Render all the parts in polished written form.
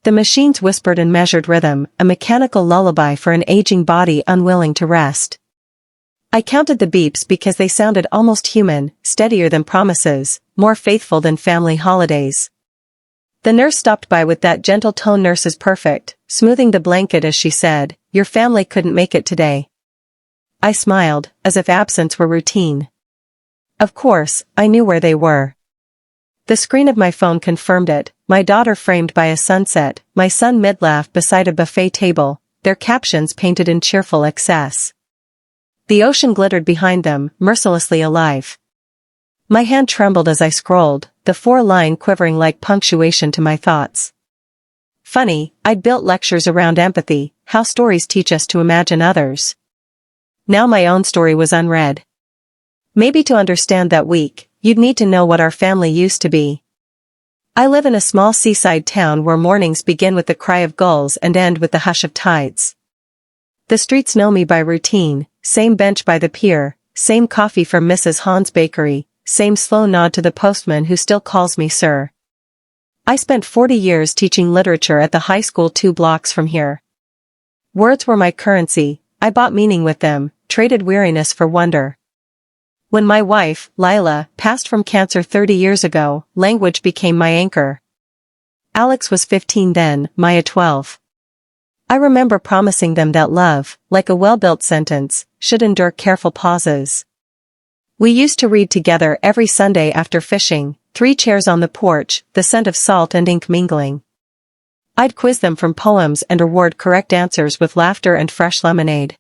The machines whispered in measured rhythm, a mechanical lullaby for an aging body unwilling to rest. I counted the beeps because they sounded almost human, steadier than promises, more faithful than family holidays. The nurse stopped by with that gentle tone nurse is perfect, smoothing the blanket as she said, "Your family couldn't make it today." I smiled, as if absence were routine. Of course, I knew where they were. The screen of my phone confirmed it, my daughter framed by a sunset, my son mid-laugh beside a buffet table, their captions painted in cheerful excess. The ocean glittered behind them, mercilessly alive. My hand trembled as I scrolled, the four-line quivering like punctuation to my thoughts. Funny, I'd built lectures around empathy, how stories teach us to imagine others. Now my own story was unread. Maybe to understand that week, you'd need to know what our family used to be. I live in a small seaside town where mornings begin with the cry of gulls and end with the hush of tides. The streets know me by routine, same bench by the pier, same coffee from Mrs. Hahn's bakery, same slow nod to the postman who still calls me sir. I spent 40 years teaching literature at the high school 2 blocks from here. Words were my currency, I bought meaning with them, traded weariness for wonder. When my wife, Lila, passed from cancer 30 years ago, language became my anchor. Alex was 15 then, Maya 12. I remember promising them that love, like a well-built sentence, should endure careful pauses. We used to read together every Sunday after fishing, 3 chairs on the porch, the scent of salt and ink mingling. I'd quiz them from poems and reward correct answers with laughter and fresh lemonade.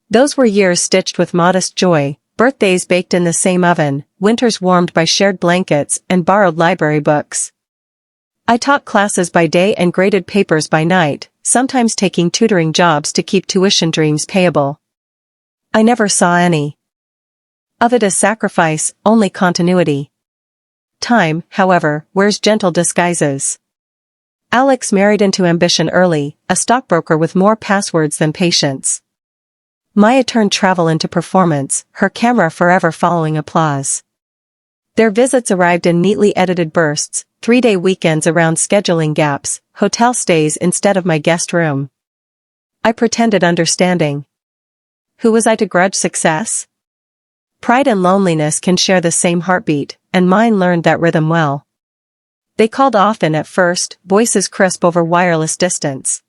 Those were years stitched with modest joy, birthdays baked in the same oven, winters warmed by shared blankets and borrowed library books. I taught classes by day and graded papers by night, sometimes taking tutoring jobs to keep tuition dreams payable. I never saw any of it as sacrifice, only continuity. Time, however, wears gentle disguises. Alex married into ambition early, a stockbroker with more passwords than patience. Maya turned travel into performance, her camera forever following applause. Their visits arrived in neatly edited bursts, 3-day weekends around scheduling gaps, hotel stays instead of my guest room. I pretended understanding. Who was I to grudge success? Pride and loneliness can share the same heartbeat, and mine learned that rhythm well. They called often at first, voices crisp over wireless distance.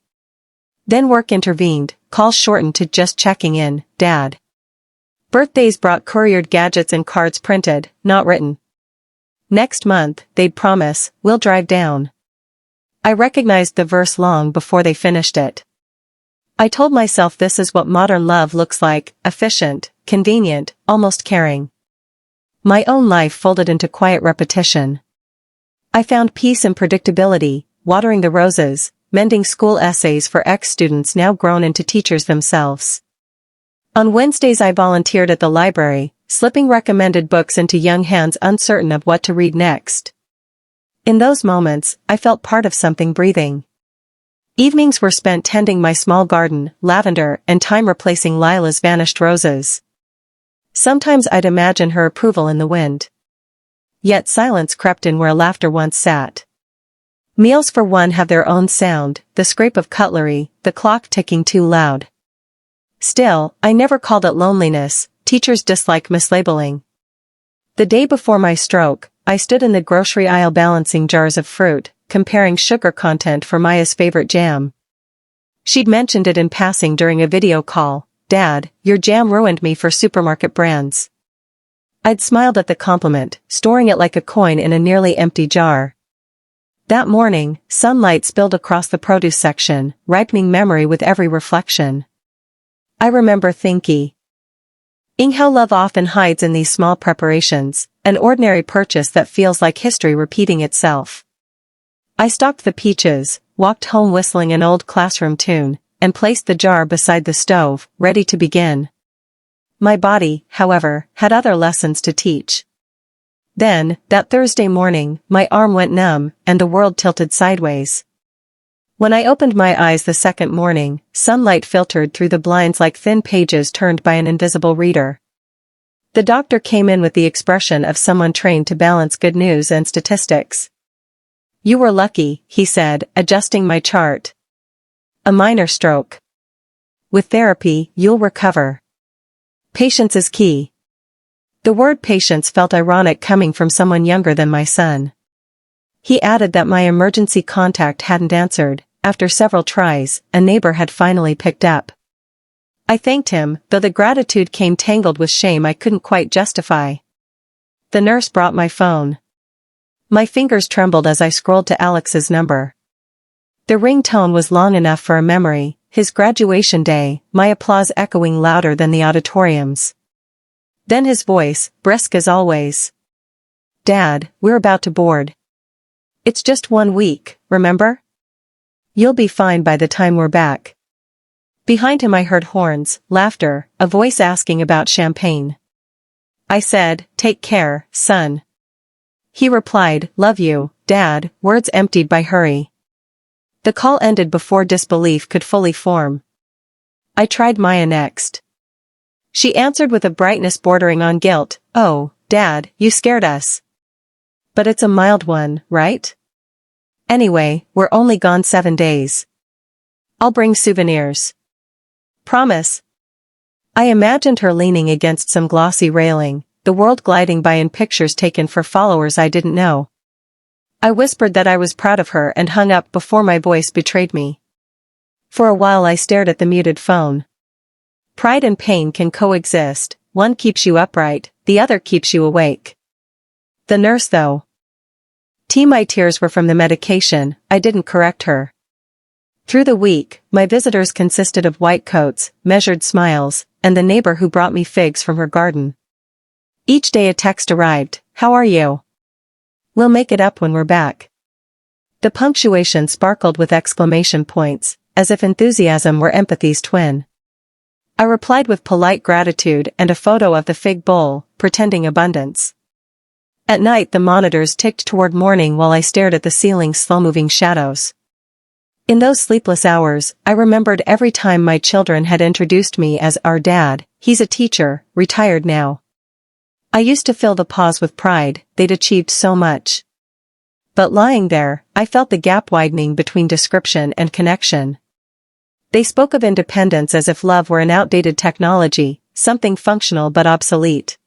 Then work intervened, calls shortened to just checking in, Dad. Birthdays brought couriered gadgets and cards printed, not written. Next month, they'd promise, we'll drive down. I recognized the verse long before they finished it. I told myself this is what modern love looks like, efficient, convenient, almost caring. My own life folded into quiet repetition. I found peace in predictability, watering the roses, mending school essays for ex-students now grown into teachers themselves. On Wednesdays I volunteered at the library, slipping recommended books into young hands uncertain of what to read next. In those moments, I felt part of something breathing. Evenings were spent tending my small garden, lavender, and time replacing Lila's vanished roses. Sometimes I'd imagine her approval in the wind. Yet silence crept in where laughter once sat. Meals for one have their own sound, the scrape of cutlery, the clock ticking too loud. Still, I never called it loneliness, teachers dislike mislabeling. The day before my stroke, I stood in the grocery aisle balancing jars of fruit, comparing sugar content for Maya's favorite jam. She'd mentioned it in passing during a video call, "Dad, your jam ruined me for supermarket brands." I'd smiled at the compliment, storing it like a coin in a nearly empty jar. That morning, sunlight spilled across the produce section, ripening memory with every reflection. I remember thinking how love often hides in these small preparations, an ordinary purchase that feels like history repeating itself. I stalked the peaches, walked home whistling an old classroom tune, and placed the jar beside the stove, ready to begin. My body, however, had other lessons to teach. Then, that Thursday morning, my arm went numb, and the world tilted sideways. When I opened my eyes the second morning, sunlight filtered through the blinds like thin pages turned by an invisible reader. The doctor came in with the expression of someone trained to balance good news and statistics. You were lucky, he said, adjusting my chart. A minor stroke. With therapy, you'll recover. Patience is key. The word patience felt ironic coming from someone younger than my son. He added that my emergency contact hadn't answered. After several tries, a neighbor had finally picked up. I thanked him, though the gratitude came tangled with shame I couldn't quite justify. The nurse brought my phone. My fingers trembled as I scrolled to Alex's number. The ringtone was long enough for a memory, his graduation day, my applause echoing louder than the auditorium's. Then his voice, brisk as always. Dad, we're about to board. It's just 1 week, remember? You'll be fine by the time we're back. Behind him I heard horns, laughter, a voice asking about champagne. I said, take care, son. He replied, love you, Dad, words emptied by hurry. The call ended before disbelief could fully form. I tried Maya next. She answered with a brightness bordering on guilt, oh, Dad, you scared us. But it's a mild one, right? Anyway, we're only gone 7 days. I'll bring souvenirs. Promise. I imagined her leaning against some glossy railing, the world gliding by in pictures taken for followers I didn't know. I whispered that I was proud of her and hung up before my voice betrayed me. For a while I stared at the muted phone. Pride and pain can coexist, one keeps you upright, the other keeps you awake. The nurse though. My tears were from the medication, I didn't correct her. Through the week, my visitors consisted of white coats, measured smiles, and the neighbor who brought me figs from her garden. Each day a text arrived, how are you? We'll make it up when we're back. The punctuation sparkled with exclamation points, as if enthusiasm were empathy's twin. I replied with polite gratitude and a photo of the fig bowl, pretending abundance. At night the monitors ticked toward morning while I stared at the ceiling's slow-moving shadows. In those sleepless hours, I remembered every time my children had introduced me as our dad, he's a teacher, retired now. I used to fill the pause with pride, they'd achieved so much. But lying there, I felt the gap widening between description and connection. They spoke of independence as if love were an outdated technology, something functional but obsolete.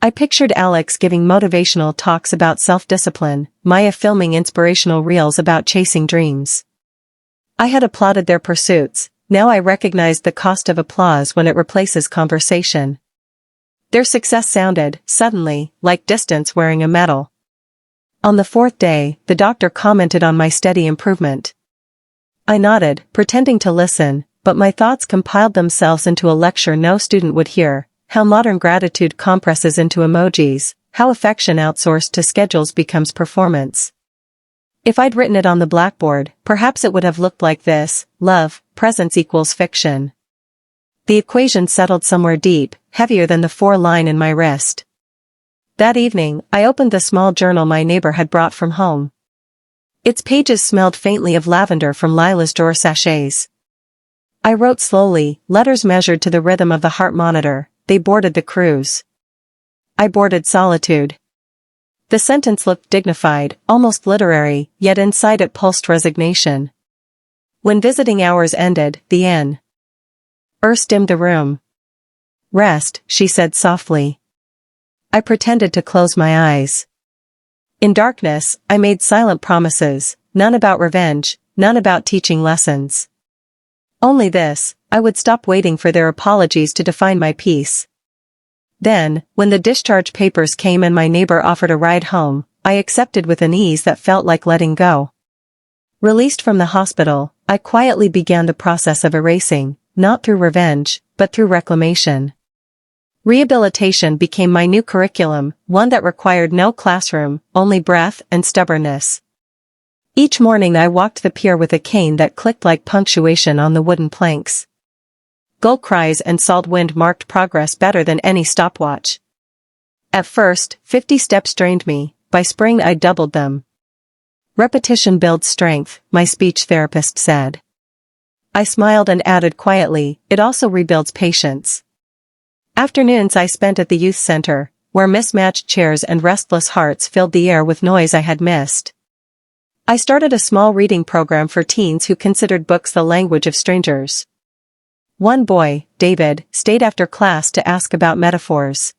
I pictured Alex giving motivational talks about self-discipline, Maya filming inspirational reels about chasing dreams. I had applauded their pursuits, now I recognized the cost of applause when it replaces conversation. Their success sounded, suddenly, like distance wearing a medal. On the 4th day, the doctor commented on my steady improvement. I nodded, pretending to listen, but my thoughts compiled themselves into a lecture no student would hear, how modern gratitude compresses into emojis, how affection outsourced to schedules becomes performance. If I'd written it on the blackboard, perhaps it would have looked like this, love, presence equals fiction. The equation settled somewhere deep, heavier than the 4-line in my wrist. That evening, I opened the small journal my neighbor had brought from home. Its pages smelled faintly of lavender from Lila's drawer sachets. I wrote slowly, letters measured to the rhythm of the heart monitor, they boarded the cruise. I boarded solitude. The sentence looked dignified, almost literary, yet inside it pulsed resignation. When visiting hours ended, the N. Dimmed the room. Rest, she said softly. I pretended to close my eyes. In darkness, I made silent promises, none about revenge, none about teaching lessons. Only this, I would stop waiting for their apologies to define my peace. Then, when the discharge papers came and my neighbor offered a ride home, I accepted with an ease that felt like letting go. Released from the hospital, I quietly began the process of erasing, not through revenge, but through reclamation. Rehabilitation became my new curriculum, one that required no classroom, only breath and stubbornness. Each morning I walked the pier with a cane that clicked like punctuation on the wooden planks. Gull cries and salt wind marked progress better than any stopwatch. At first, 50 steps strained me, by spring I doubled them. Repetition builds strength, my speech therapist said. I smiled and added quietly, it also rebuilds patience. Afternoons I spent at the youth center, where mismatched chairs and restless hearts filled the air with noise I had missed. I started a small reading program for teens who considered books the language of strangers. One boy, David, stayed after class to ask about metaphors.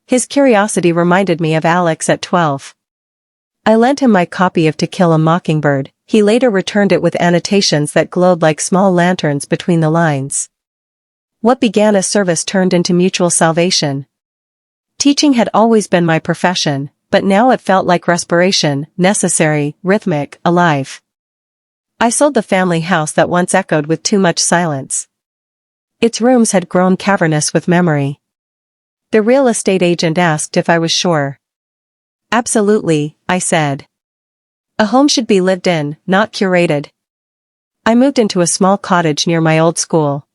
His curiosity reminded me of Alex at 12. I lent him my copy of To Kill a Mockingbird. He later returned it with annotations that glowed like small lanterns between the lines. What began as service turned into mutual salvation. Teaching had always been my profession, but now it felt like respiration, necessary, rhythmic, alive. I sold the family house that once echoed with too much silence. Its rooms had grown cavernous with memory. The real estate agent asked if I was sure. Absolutely, I said. A home should be lived in, not curated. I moved into a small cottage near my old school.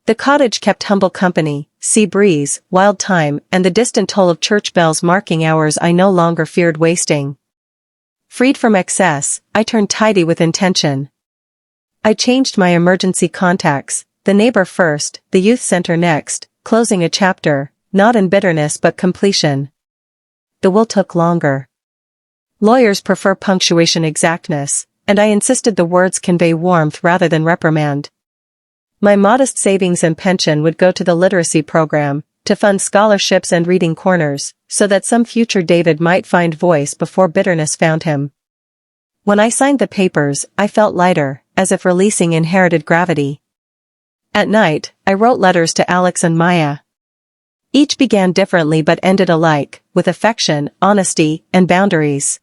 The cottage kept humble company, sea breeze, wild thyme, and the distant toll of church bells marking hours I no longer feared wasting. Freed from excess, I turned tidy with intention. I changed my emergency contacts, the neighbor first, the youth center next, closing a chapter, not in bitterness but completion. The will took longer. Lawyers prefer punctuation exactness, and I insisted the words convey warmth rather than reprimand. My modest savings and pension would go to the literacy program, to fund scholarships and reading corners, so that some future David might find voice before bitterness found him. When I signed the papers, I felt lighter, as if releasing inherited gravity. At night, I wrote letters to Alex and Maya. Each began differently but ended alike, with affection, honesty, and boundaries.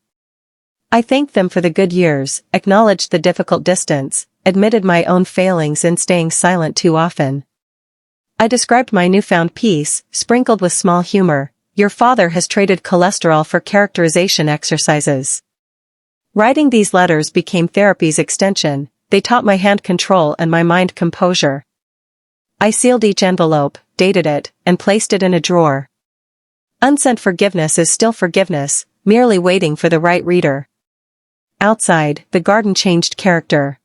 I thanked them for the good years, acknowledged the difficult distance, admitted my own failings in staying silent too often. I described my newfound peace, sprinkled with small humor. Your father has traded cholesterol for characterization exercises. Writing these letters became therapy's extension. They taught my hand control and my mind composure. I sealed each envelope, dated it, and placed it in a drawer. Unsent forgiveness is still forgiveness, merely waiting for the right reader. Outside, the garden changed character.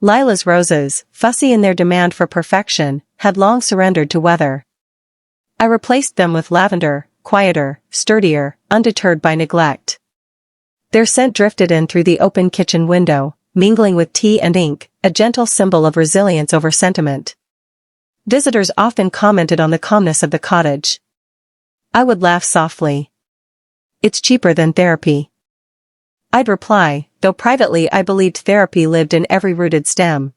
Lila's roses, fussy in their demand for perfection, had long surrendered to weather. I replaced them with lavender, quieter, sturdier, undeterred by neglect. Their scent drifted in through the open kitchen window, mingling with tea and ink, a gentle symbol of resilience over sentiment. Visitors often commented on the calmness of the cottage. I would laugh softly. It's cheaper than therapy. I'd reply, though privately I believed therapy lived in every rooted stem.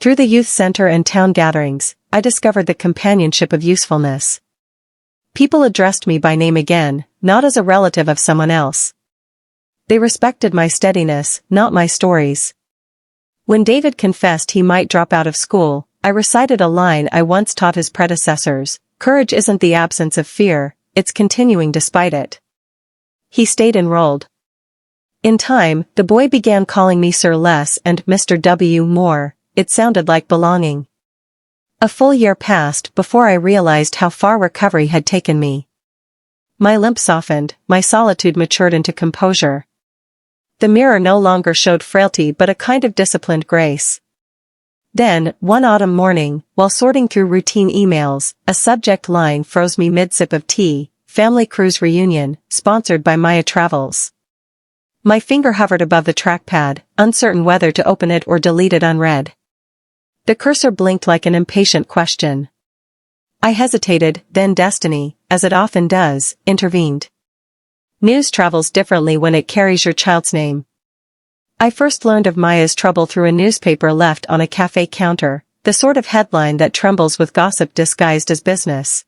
Through the youth center and town gatherings, I discovered the companionship of usefulness. People addressed me by name again, not as a relative of someone else. They respected my steadiness, not my stories. When David confessed he might drop out of school, I recited a line I once taught his predecessors: courage isn't the absence of fear, it's continuing despite it. He stayed enrolled. In time, the boy began calling me Sir Les and Mr. W. Moore. It sounded like belonging. A full year passed before I realized how far recovery had taken me. My limp softened, my solitude matured into composure. The mirror no longer showed frailty but a kind of disciplined grace. Then, one autumn morning, while sorting through routine emails, a subject line froze me mid-sip of tea: Family Cruise Reunion, sponsored by Maya Travels. My finger hovered above the trackpad, uncertain whether to open it or delete it unread. The cursor blinked like an impatient question. I hesitated, then destiny, as it often does, intervened. News travels differently when it carries your child's name. I first learned of Maya's trouble through a newspaper left on a cafe counter, the sort of headline that trembles with gossip disguised as business.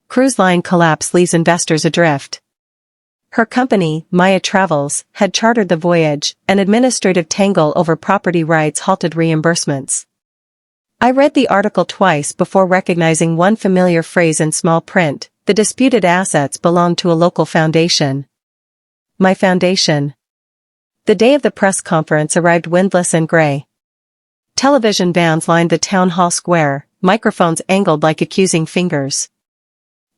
Cruise line collapse leaves investors adrift. Her company, Maya Travels, had chartered the voyage. An administrative tangle over property rights halted reimbursements. I read the article twice before recognizing one familiar phrase in small print: the disputed assets belonged to a local foundation. My foundation. The day of the press conference arrived windless and gray. Television vans lined the town hall square, microphones angled like accusing fingers.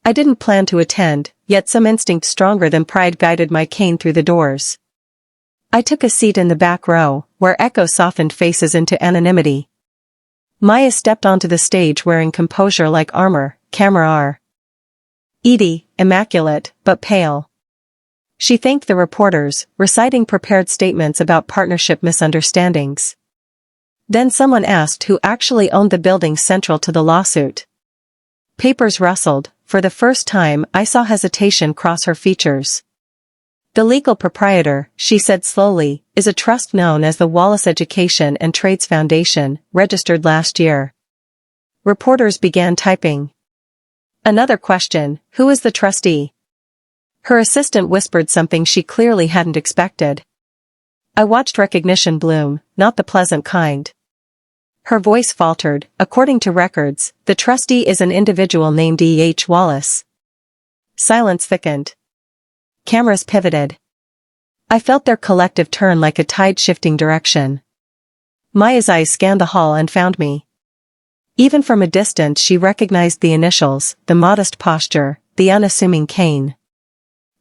I didn't plan to attend, yet some instinct stronger than pride guided my cane through the doors. I took a seat in the back row, where echo softened faces into anonymity. Maya stepped onto the stage wearing composure like armor, camera R. Edie, immaculate, but pale. She thanked the reporters, reciting prepared statements about partnership misunderstandings. Then someone asked who actually owned the building central to the lawsuit. Papers rustled. For the first time, I saw hesitation cross her features. The legal proprietor, she said slowly, is a trust known as the Wallace Education and Trades Foundation, registered last year. Reporters began typing. Another question, who is the trustee? Her assistant whispered something she clearly hadn't expected. I watched recognition bloom, not the pleasant kind. Her voice faltered. According to records, the trustee is an individual named E.H. Wallace. Silence thickened. Cameras pivoted. I felt their collective turn like a tide shifting direction. Maya's eyes scanned the hall and found me. Even from a distance she recognized the initials, the modest posture, the unassuming cane.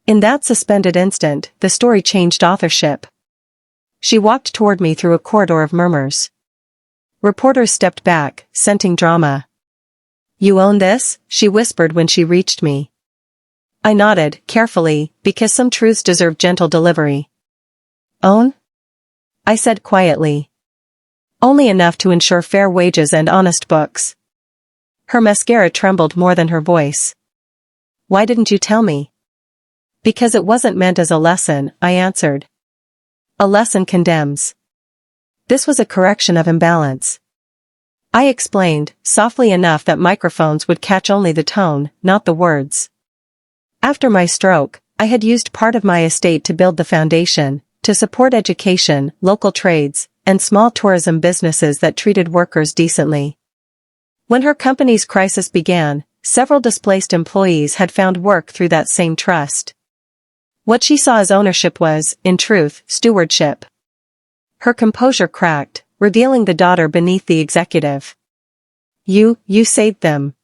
In that suspended instant, the story changed authorship. She walked toward me through a corridor of murmurs. Reporters stepped back, scenting drama. You own this? She whispered when she reached me. I nodded, carefully, because some truths deserve gentle delivery. Own? I said quietly. Only enough to ensure fair wages and honest books. Her mascara trembled more than her voice. Why didn't you tell me? Because it wasn't meant as a lesson, I answered. A lesson condemns. This was a correction of imbalance. I explained, softly enough that microphones would catch only the tone, not the words. After my stroke, I had used part of my estate to build the foundation, to support education, local trades, and small tourism businesses that treated workers decently. When her company's crisis began, several displaced employees had found work through that same trust. What she saw as ownership was, in truth, stewardship. Her composure cracked, revealing the daughter beneath the executive. You saved them.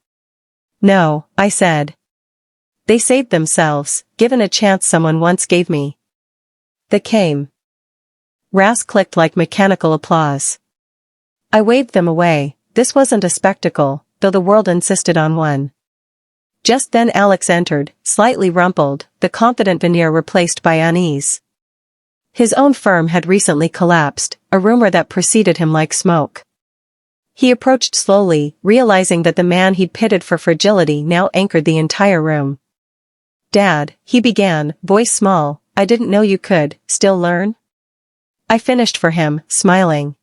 No, I said. They saved themselves, given a chance someone once gave me. They came. Rasp clicked like mechanical applause. I waved them away. This wasn't a spectacle, though the world insisted on one. Just then Alex entered, slightly rumpled, the confident veneer replaced by unease. His own firm had recently collapsed, a rumor that preceded him like smoke. He approached slowly, realizing that the man he'd pitted for fragility now anchored the entire room. Dad, he began, voice small, I didn't know you could, still learn? I finished for him, smiling.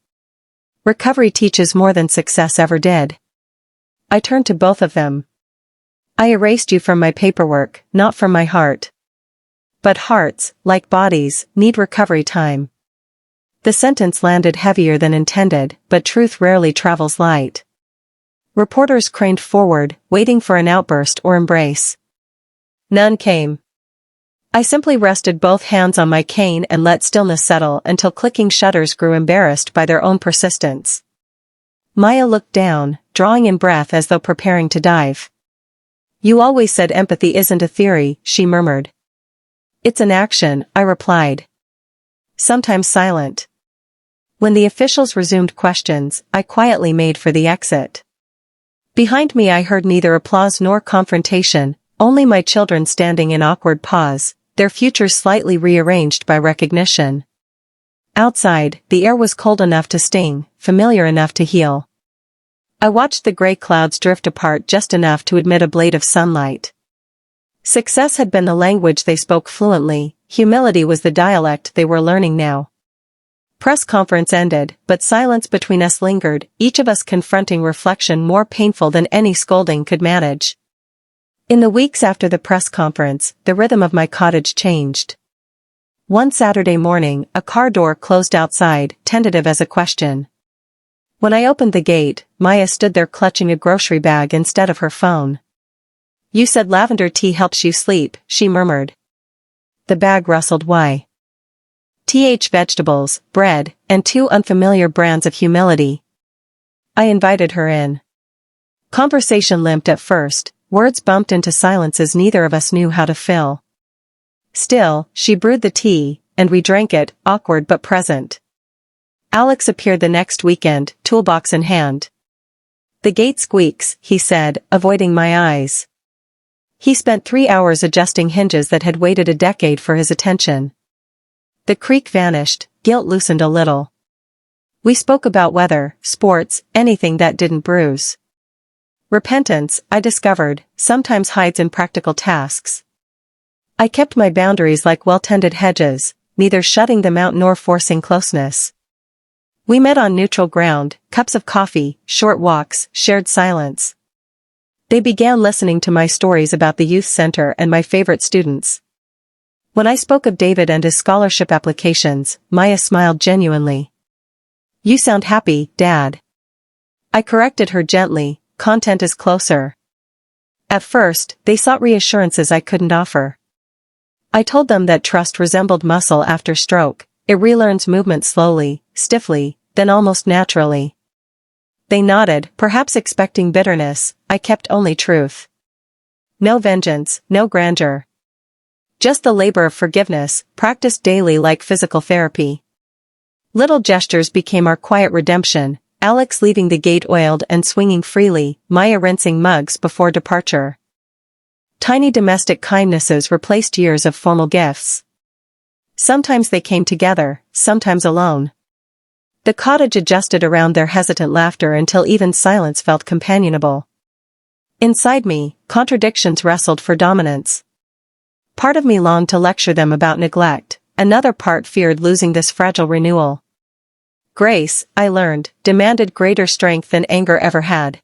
Recovery teaches more than success ever did. I turned to both of them. I erased you from my paperwork, not from my heart. But hearts, like bodies, need recovery time. The sentence landed heavier than intended, but truth rarely travels light. Reporters craned forward, waiting for an outburst or embrace. None came. I simply rested both hands on my cane and let stillness settle until clicking shutters grew embarrassed by their own persistence. Maya looked down, drawing in breath as though preparing to dive. You always said empathy isn't a theory, she murmured. It's an action, I replied. Sometimes silent. When the officials resumed questions, I quietly made for the exit. Behind me I heard neither applause nor confrontation, only my children standing in awkward pause, their futures slightly rearranged by recognition. Outside, the air was cold enough to sting, familiar enough to heal. I watched the gray clouds drift apart just enough to admit a blade of sunlight. Success had been the language they spoke fluently, humility was the dialect they were learning now. Press conference ended, but silence between us lingered, each of us confronting reflection more painful than any scolding could manage. In the weeks after the press conference, the rhythm of my cottage changed. One Saturday morning, a car door closed outside, tentative as a question. When I opened the gate, Maya stood there clutching a grocery bag instead of her phone. You said lavender tea helps you sleep, she murmured. The bag rustled. Why? Vegetables, bread, and two unfamiliar brands of humility. I invited her in. Conversation limped at first, words bumped into silences neither of us knew how to fill. Still, she brewed the tea, and we drank it, awkward but present. Alex appeared the next weekend, toolbox in hand. The gate squeaks, he said, avoiding my eyes. He spent 3 hours adjusting hinges that had waited a decade for his attention. The creak vanished, guilt loosened a little. We spoke about weather, sports, anything that didn't bruise. Repentance, I discovered, sometimes hides in practical tasks. I kept my boundaries like well-tended hedges, neither shutting them out nor forcing closeness. We met on neutral ground, cups of coffee, short walks, shared silence. They began listening to my stories about the youth center and my favorite students. When I spoke of David and his scholarship applications, Maya smiled genuinely. "You sound happy, Dad." I corrected her gently, "Content is closer." At first, they sought reassurances I couldn't offer. I told them that trust resembled muscle after stroke. It relearns movement slowly, stiffly, then almost naturally. They nodded, perhaps expecting bitterness. I kept only truth. No vengeance, no grandeur. Just the labor of forgiveness, practiced daily like physical therapy. Little gestures became our quiet redemption, Alex leaving the gate oiled and swinging freely, Maya rinsing mugs before departure. Tiny domestic kindnesses replaced years of formal gifts. Sometimes they came together, sometimes alone. The cottage adjusted around their hesitant laughter until even silence felt companionable. Inside me, contradictions wrestled for dominance. Part of me longed to lecture them about neglect, another part feared losing this fragile renewal. Grace, I learned, demanded greater strength than anger ever had.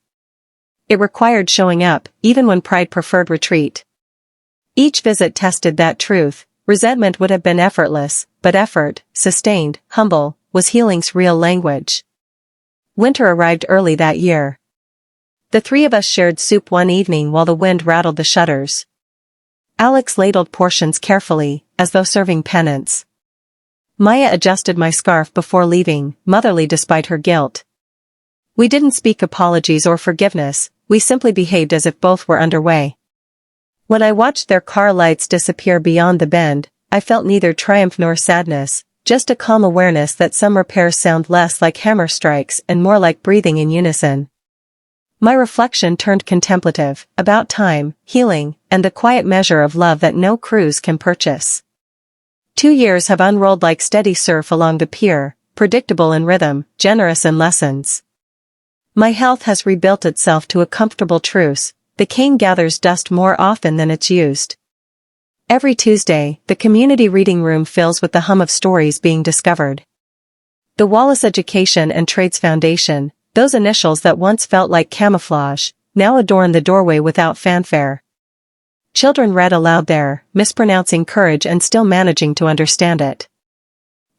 It required showing up, even when pride preferred retreat. Each visit tested that truth. Resentment would have been effortless, but effort, sustained, humble, was healing's real language. Winter arrived early that year. The three of us shared soup one evening while the wind rattled the shutters. Alex ladled portions carefully, as though serving penance. Maya adjusted my scarf before leaving, motherly despite her guilt. We didn't speak apologies or forgiveness, we simply behaved as if both were underway. When I watched their car lights disappear beyond the bend, I felt neither triumph nor sadness, just a calm awareness that some repairs sound less like hammer strikes and more like breathing in unison. My reflection turned contemplative, about time, healing, and the quiet measure of love that no cruise can purchase. 2 years have unrolled like steady surf along the pier, predictable in rhythm, generous in lessons. My health has rebuilt itself to a comfortable truce. The cane gathers dust more often than it's used. Every Tuesday, the community reading room fills with the hum of stories being discovered. The Wallace Education and Trades Foundation, those initials that once felt like camouflage, now adorn the doorway without fanfare. Children read aloud there, mispronouncing courage and still managing to understand it.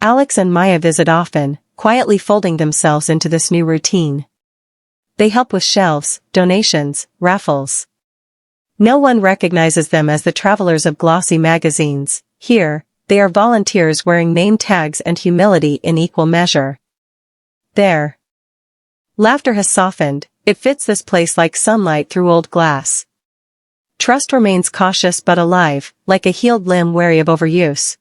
Alex and Maya visit often, quietly folding themselves into this new routine. They help with shelves, donations, raffles. No one recognizes them as the travelers of glossy magazines. Here, they are volunteers wearing name tags and humility in equal measure. There. Laughter has softened, it fits this place like sunlight through old glass. Trust remains cautious but alive, like a healed limb wary of overuse.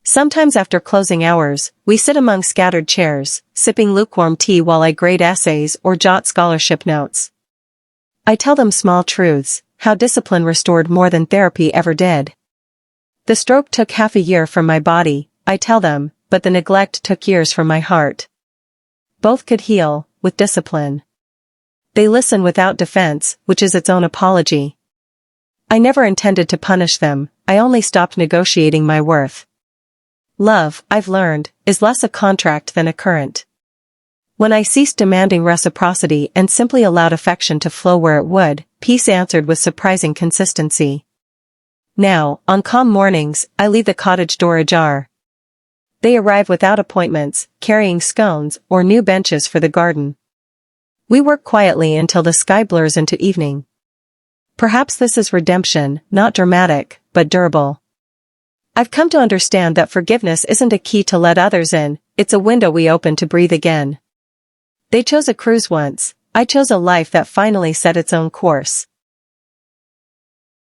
Sometimes after closing hours, we sit among scattered chairs, sipping lukewarm tea while I grade essays or jot scholarship notes. I tell them small truths, how discipline restored more than therapy ever did. The stroke took half a year from my body, I tell them, but the neglect took years from my heart. Both could heal, with discipline. They listen without defense, which is its own apology. I never intended to punish them, I only stopped negotiating my worth. Love, I've learned, is less a contract than a current. When I ceased demanding reciprocity and simply allowed affection to flow where it would, peace answered with surprising consistency. Now, on calm mornings, I leave the cottage door ajar. They arrive without appointments, carrying scones or new benches for the garden. We work quietly until the sky blurs into evening. Perhaps this is redemption, not dramatic, but durable. I've come to understand that forgiveness isn't a key to let others in, it's a window we open to breathe again. They chose a cruise once, I chose a life that finally set its own course.